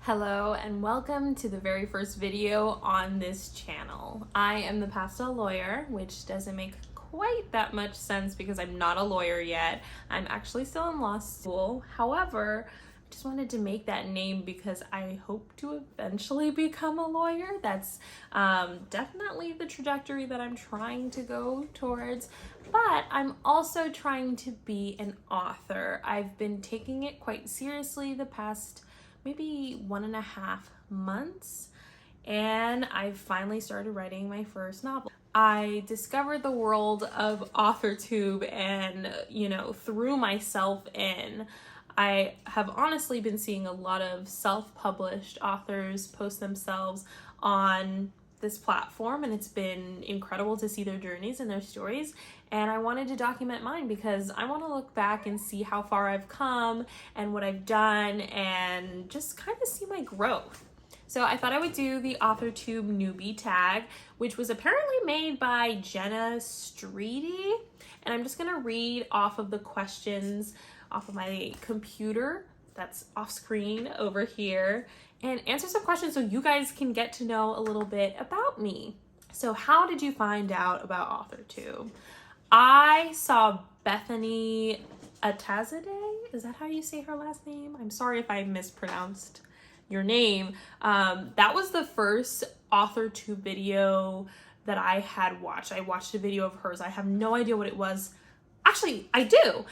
Hello and welcome to the very first video on this channel. I am the Pastel lawyer, which doesn't make quite that much sense because I'm not a lawyer yet. I'm actually still in law school. However, I just wanted to make that name because I hope to eventually become a lawyer. That's definitely the trajectory that I'm trying to go towards. But I'm also trying to be an author. I've been taking it quite seriously the past maybe 1.5 months, and I finally started writing my first novel. I discovered the world of Authortube and, threw myself in. I have honestly been seeing a lot of self-published authors post themselves on this platform, and it's been incredible to see their journeys and their stories. And I wanted to document mine because I want to look back and see how far I've come and what I've done and just kind of see my growth. So I thought I would do the Authortube Newbie tag, which was apparently made by Jenna Streety. And I'm just going to read off of the questions off of my computer that's off screen over here and answer some questions so you guys can get to know a little bit about me. So how did you find out about Authortube? I saw Bethany Atazadeh. Is that how you say her last name? I'm sorry if I mispronounced your name. That was the first Authortube video that I had watched. I watched a video of hers. I have no idea what it was. Actually, I do.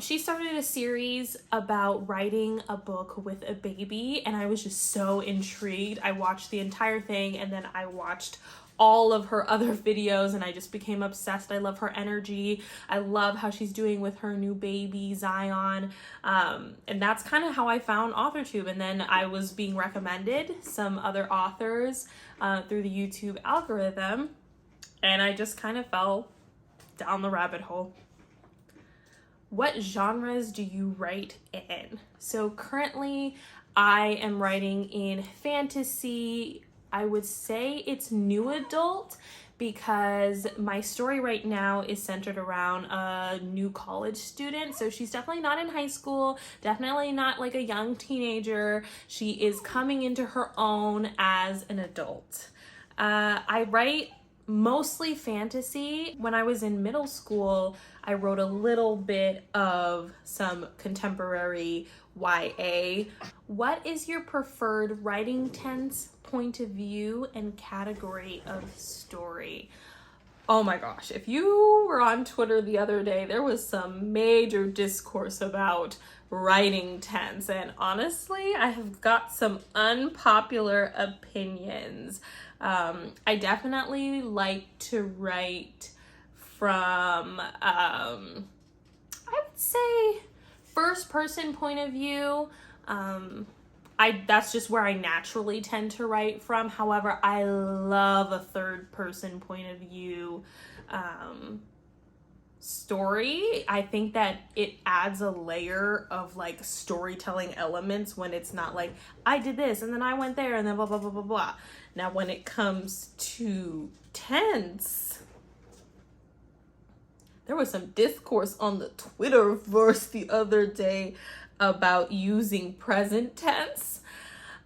She started a series about writing a book with a baby, and I was just so intrigued. I watched the entire thing, and then I watched all of her other videos, and I just became obsessed. I love her energy. I love how she's doing with her new baby, Zion. And that's kind of how I found Authortube. And then I was being recommended some other authors through the YouTube algorithm, and I just kind of fell down the rabbit hole. What genres do you write in? So currently I am writing in fantasy. I would say it's new adult because my story right now is centered around a new college student. So she's definitely not in high school, definitely not like a young teenager. She is coming into her own as an adult. I write mostly fantasy. When I was in middle school, I wrote a little bit of some contemporary YA. What is your preferred writing tense, point of view, and category of story? Oh my gosh, if you were on Twitter the other day, there was some major discourse about writing tense, and honestly, I have got some unpopular opinions. I definitely like to write from, I would say, first person point of view. That's just where I naturally tend to write from. However, I love a third person point of view story. I think that it adds a layer of like storytelling elements when it's not like I did this and then I went there and then blah blah blah blah blah. Now when it comes to tense, there was some discourse on the Twitterverse the other day about using present tense.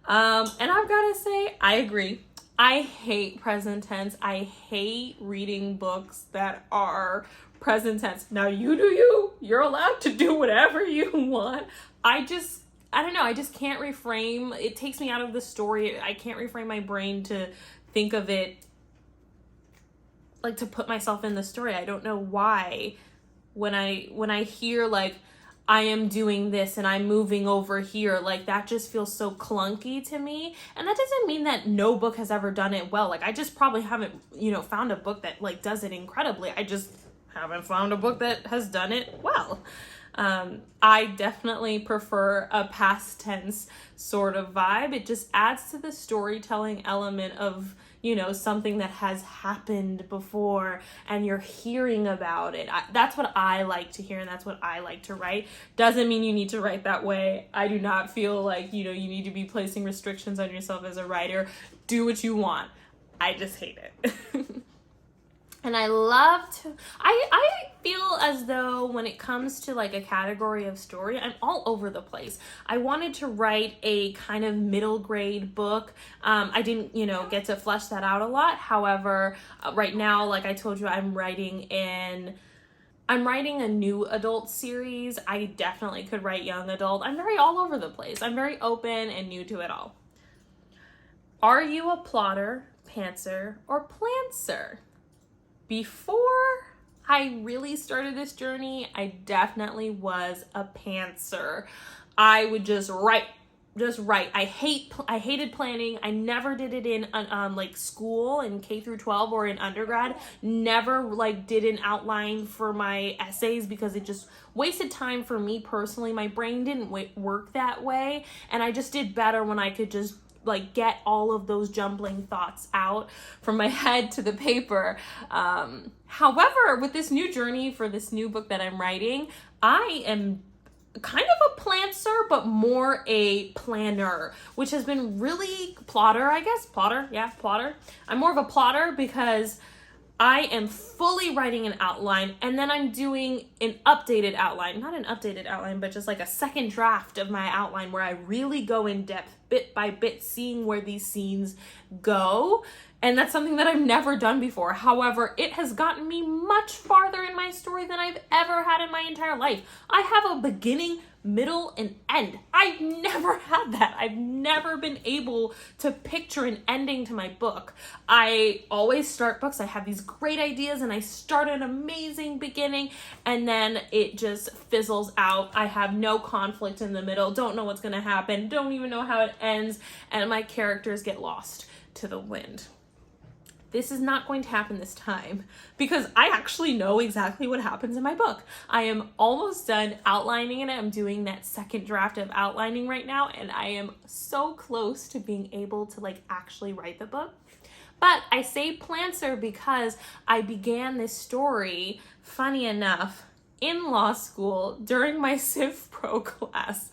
And I've got to say, I agree. I hate present tense. I hate reading books that are present tense. Now you do you. You're allowed to do whatever you want. I don't know. I just can't reframe. It takes me out of the story. I can't reframe my brain to think of it, like to put myself in the story. I don't know why. When I hear like, I am doing this and I'm moving over here, like that just feels so clunky to me. And that doesn't mean that no book has ever done it well. Like I just probably haven't, found a book that like does it incredibly. I just haven't found a book that has done it well. I definitely prefer a past tense sort of vibe. It just adds to the storytelling element of, something that has happened before and you're hearing about it. That's what I like to hear and that's what I like to write. Doesn't mean you need to write that way. I do not feel like, you need to be placing restrictions on yourself as a writer. Do what you want. I just hate it. And I love to, I feel as though when it comes to like a category of story, I'm all over the place. I wanted to write a kind of middle grade book. I didn't, get to flesh that out a lot. However, right now, like I told you, I'm writing a new adult series. I definitely could write young adult. I'm very all over the place. I'm very open and new to it all. Are you a plotter, pantser, or plantser? Before I really started this journey, I definitely was a pantser. I would just write. I hated planning. I never did it in like school in K through 12 or in undergrad. Never like did an outline for my essays because it just wasted time for me personally. My brain didn't work that way, and I just did better when I could just like get all of those jumbling thoughts out from my head to the paper. However, with this new journey for this new book that I'm writing, I am kind of a plantser, but more a planner, which has been really plotter. I'm more of a plotter because I am fully writing an outline, and then I'm doing an updated outline. Not an updated outline, but just like a second draft of my outline where I really go in depth, bit by bit, seeing where these scenes go. And that's something that I've never done before. However, it has gotten me much farther in my story than I've ever had in my entire life. I have a beginning, middle, and end. I've never had that. I've never been able to picture an ending to my book. I always start books. I have these great ideas and I start an amazing beginning, and then it just fizzles out. I have no conflict in the middle, don't know what's going to happen, don't even know how it ends, and my characters get lost to the wind. This is not going to happen this time because I actually know exactly what happens in my book. I am almost done outlining it. I'm doing that second draft of outlining right now, and I am so close to being able to like actually write the book. But I say plantser because I began this story, funny enough, in law school during my Civ Pro class.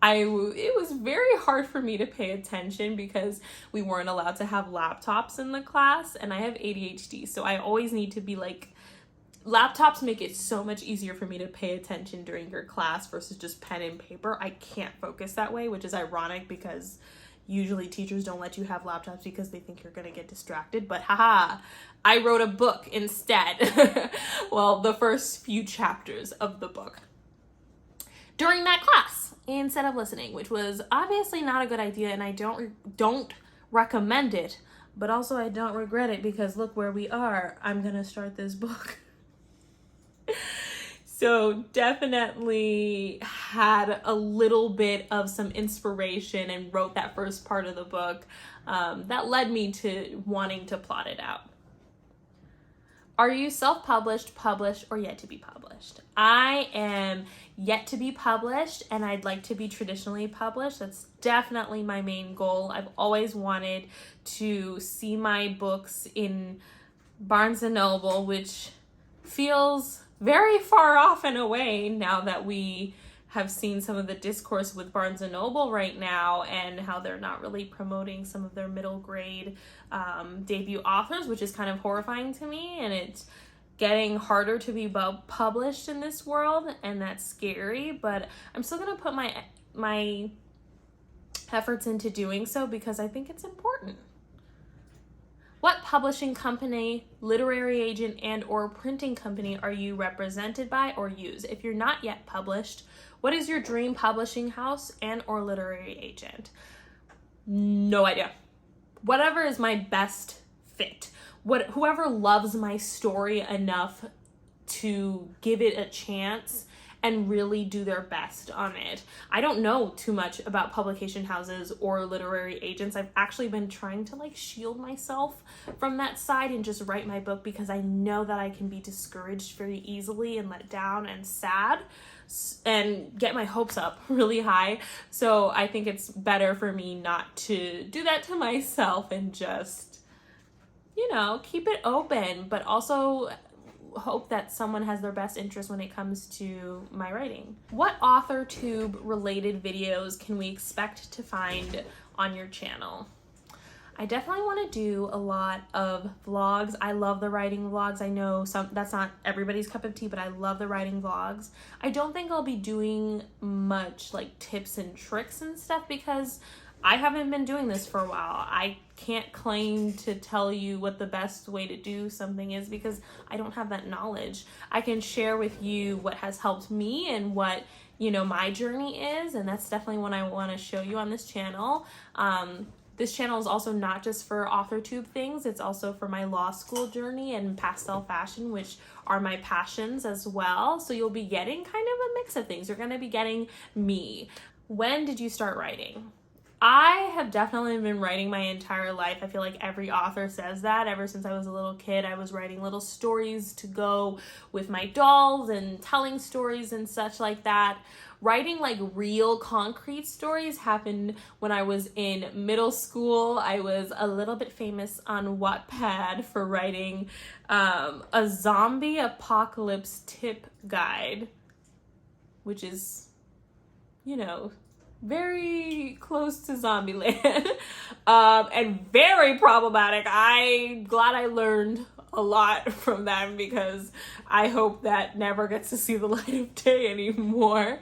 It was very hard for me to pay attention because we weren't allowed to have laptops in the class, and I have ADHD, so I always need to be like, laptops make it so much easier for me to pay attention during your class versus just pen and paper. I can't focus that way, which is ironic because usually teachers don't let you have laptops because they think you're gonna get distracted, but haha, I wrote a book instead. Well, the first few chapters of the book during that class instead of listening, which was obviously not a good idea, and I don't recommend it, but also I don't regret it because look where we are. I'm gonna start this book. So definitely had a little bit of some inspiration and wrote that first part of the book that led me to wanting to plot it out. Are you self-published, published, or yet to be published? I am yet to be published, and I'd like to be traditionally published. That's definitely my main goal. I've always wanted to see my books in Barnes & Noble, which feels very far off in a way now that we have seen some of the discourse with Barnes & Noble right now and how they're not really promoting some of their middle grade debut authors, which is kind of horrifying to me, and it's getting harder to be published in this world, and that's scary, but I'm still going to put my efforts into doing so because I think it's important. What publishing company, literary agent, and or printing company are you represented by or use? If you're not yet published, what is your dream publishing house and or literary agent? No idea. Whatever is my best fit. Whoever loves my story enough to give it a chance and really do their best on it. I don't know too much about publication houses or literary agents. I've actually been trying to like shield myself from that side and just write my book because I know that I can be discouraged very easily and let down and sad and get my hopes up really high. So I think it's better for me not to do that to myself and just, keep it open, but also hope that someone has their best interest when it comes to my writing. What Authortube related videos can we expect to find on your channel? I definitely want to do a lot of vlogs. I love the writing vlogs. I know that's not everybody's cup of tea, but I love the writing vlogs. I don't think I'll be doing much like tips and tricks and stuff because I haven't been doing this for a while. I can't claim to tell you what the best way to do something is because I don't have that knowledge. I can share with you what has helped me and what, you know, my journey is, and that's definitely what I want to show you on this channel. This channel is also not just for Authortube things, it's also for my law school journey and pastel fashion, which are my passions as well. So you'll be getting kind of a mix of things. You're going to be getting me. When did you start writing? I have definitely been writing my entire life. I feel like every author says that. Ever since I was a little kid, I was writing little stories to go with my dolls and telling stories and such like that. Writing like real concrete stories happened when I was in middle school. I was a little bit famous on Wattpad for writing a zombie apocalypse tip guide, which is, you know, very close to Zombieland and very problematic. I'm glad I learned a lot from them because I hope that never gets to see the light of day anymore.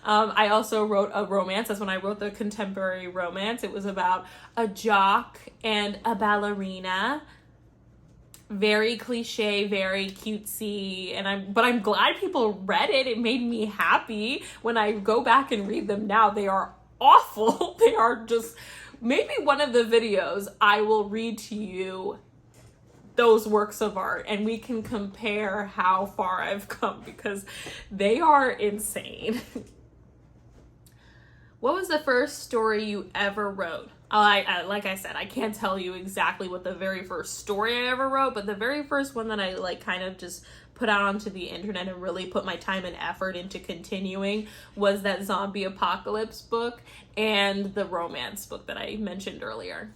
I also wrote a romance. That's when I wrote the contemporary romance. It was about a jock and a ballerina. Very cliche, very cutesy, but I'm glad people read it. It made me happy. When I go back and read them now, they are awful. They are just, maybe one of the videos I will read to you those works of art and we can compare how far I've come because they are insane. What was the first story you ever wrote? Like I said, I can't tell you exactly what the very first story I ever wrote, but the very first one that I like kind of just put out onto the internet and really put my time and effort into continuing was that zombie apocalypse book and the romance book that I mentioned earlier.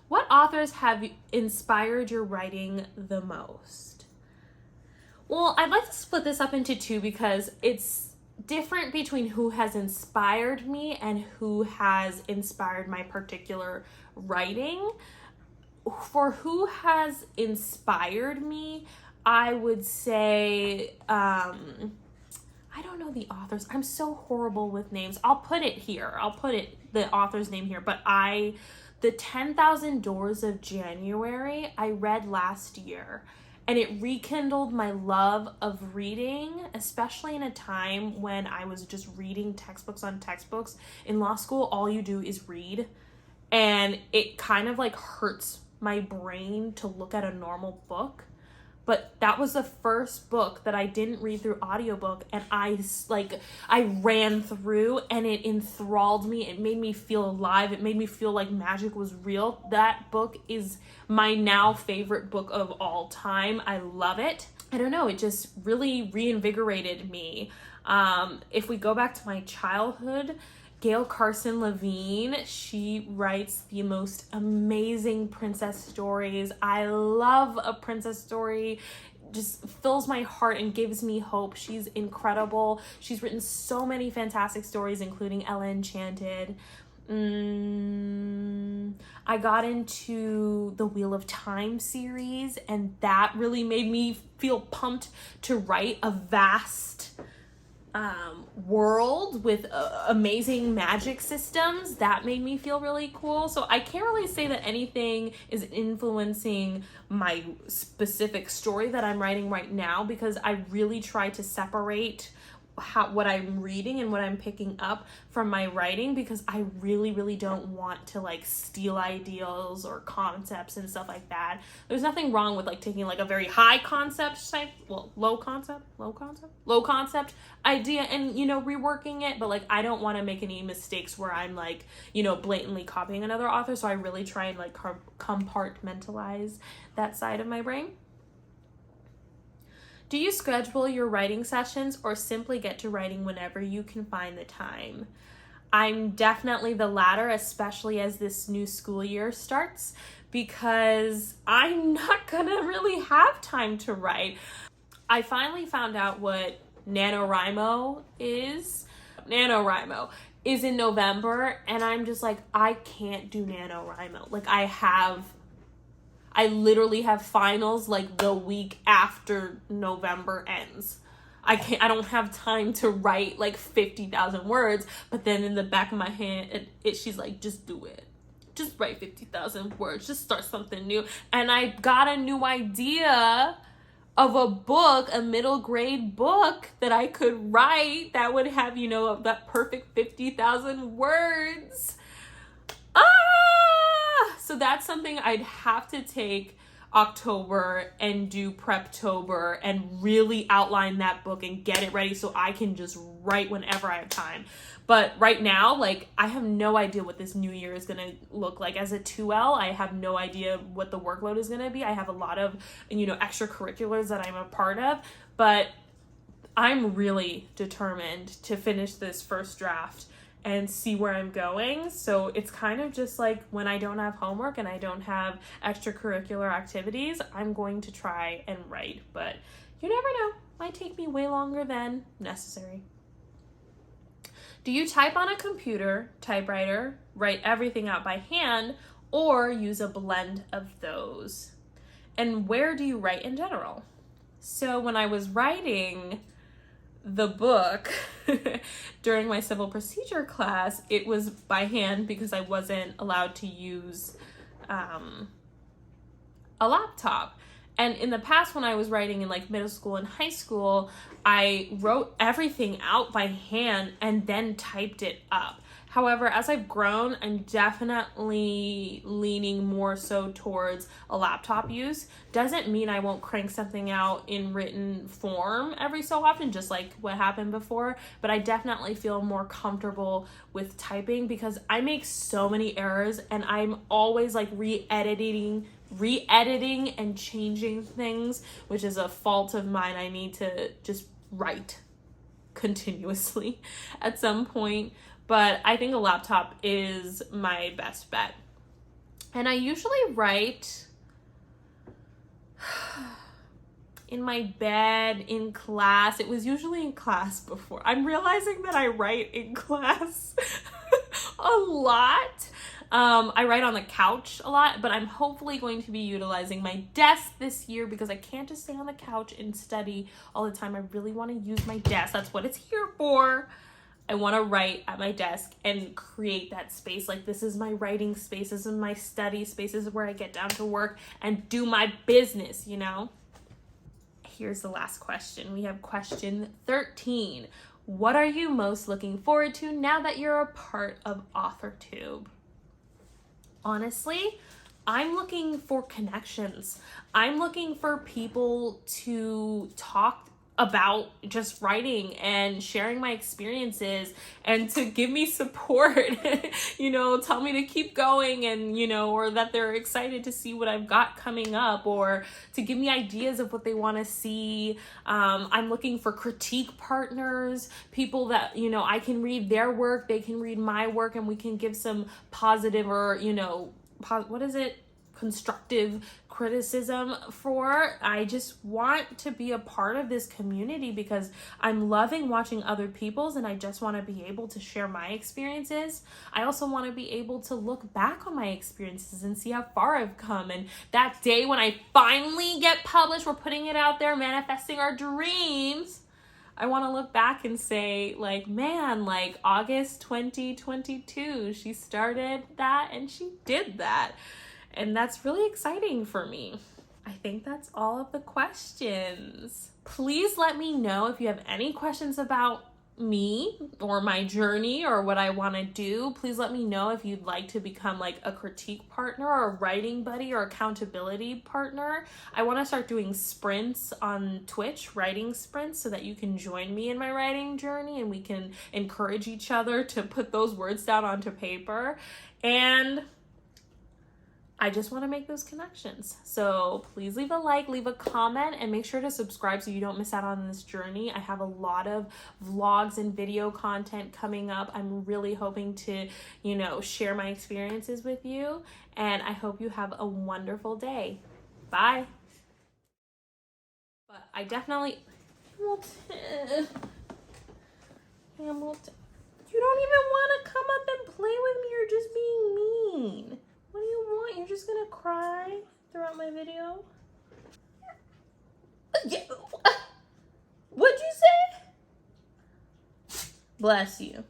What authors have inspired your writing the most? Well, I'd like to split this up into two because it's different between who has inspired me and who has inspired my particular writing. For who has inspired me, I would say, I don't know the authors. I'm so horrible with names. I'll put it here. The author's name here. But the 10,000 Doors of January, I read last year. And it rekindled my love of reading, especially in a time when I was just reading textbooks on textbooks. In law school, all you do is read. And it kind of like hurts my brain to look at a normal book. But that was the first book that I didn't read through audiobook, and I ran through, and it enthralled me. It made me feel alive. It made me feel like magic was real. That book is my now favorite book of all time. I love it. I don't know, it just really reinvigorated me. If we go back to my childhood, Gail Carson Levine, she writes the most amazing princess stories. I love a princess story. Just fills my heart and gives me hope. She's incredible. She's written so many fantastic stories, including Ella Enchanted. I got into the Wheel of Time series, and that really made me feel pumped to write a vast world with amazing magic systems. That made me feel really cool. So I can't really say that anything is influencing my specific story that I'm writing right now, because I really try to separate what I'm reading and what I'm picking up from my writing, because I really don't want to like steal ideals or concepts and stuff like that. There's nothing wrong with like taking like a very high concept type, low concept idea and, you know, reworking it, but like I don't want to make any mistakes where I'm like, you know, blatantly copying another author. So I really try and like compartmentalize that side of my brain. Do you schedule your writing sessions or simply get to writing whenever you can find the time? I'm definitely the latter, especially as this new school year starts, because I'm not gonna really have time to write. I finally found out what NaNoWriMo is. NaNoWriMo. is in November, and I'm just like, I can't do NaNoWriMo. Like, I literally have finals like the week after November ends. I don't have time to write like 50,000 words, but then in the back of my hand, she's like, just do it. Just write 50,000 words. Just start something new. And I got a new idea of a book, a middle grade book that I could write that would have, you know, that perfect 50,000 words. So that's something I'd have to take October and do Preptober and really outline that book and get it ready so I can just write whenever I have time. But right now, like, I have no idea what this new year is going to look like. As a 2L, I have no idea what the workload is going to be. I have a lot of, you know, extracurriculars that I'm a part of, but I'm really determined to finish this first draft and see where I'm going. So it's kind of just like when I don't have homework and I don't have extracurricular activities, I'm going to try and write. But you never know. Might take me way longer than necessary. Do you type on a computer, typewriter, write everything out by hand, or use a blend of those? And where do you write in general? So when I was writing the book during my civil procedure class, it was by hand because I wasn't allowed to use a laptop. And in the past, when I was writing in like middle school and high school, I wrote everything out by hand and then typed it up. However, as I've grown, I'm definitely leaning more so towards a laptop use. Doesn't mean I won't crank something out in written form every so often, just like what happened before, but I definitely feel more comfortable with typing because I make so many errors and I'm always like re-editing and changing things, which is a fault of mine. I need to just write continuously at some point. But I think a laptop is my best bet. And I usually write in my bed, in class. It was usually in class before. I'm realizing that I write in class a lot. I write on the couch a lot, but I'm hopefully going to be utilizing my desk this year because I can't just stay on the couch and study all the time. I really want to use my desk. That's what it's here for. I want to write at my desk and create that space. Like, this is my writing space. This is my study space. This is where I get down to work and do my business, you know? Here's the last question. We have question 13. What are you most looking forward to now that you're a part of Authortube? Honestly, I'm looking for connections. I'm looking for people to talk about just writing and sharing my experiences and to give me support, you know, tell me to keep going and, you know, or that they're excited to see what I've got coming up or to give me ideas of what they want to see. I'm looking for critique partners, people that, you know, I can read their work, they can read my work, and we can give some positive or, you know, constructive criticism for. I just want to be a part of this community because I'm loving watching other people's, and I just want to be able to share my experiences. I also want to be able to look back on my experiences and see how far I've come. And that day when I finally get published, we're putting it out there, manifesting our dreams, I want to look back and say, like, man, like August 2022, she started that and she did that. And that's really exciting for me. I think that's all of the questions. Please let me know if you have any questions about me or my journey or what I want to do. Please let me know if you'd like to become like a critique partner or a writing buddy or accountability partner. I want to start doing sprints on Twitch, writing sprints, so that you can join me in my writing journey and we can encourage each other to put those words down onto paper. And I just want to make those connections. So please leave a like, leave a comment, and make sure to subscribe so you don't miss out on this journey. I have a lot of vlogs and video content coming up. I'm really hoping to, you know, share my experiences with you, and I hope you have a wonderful day. Bye. But I definitely, Hamilton, You don't even want to come up and play with me. You're just being mean. What do you want? You're just gonna cry throughout my video? What'd you say? Bless you.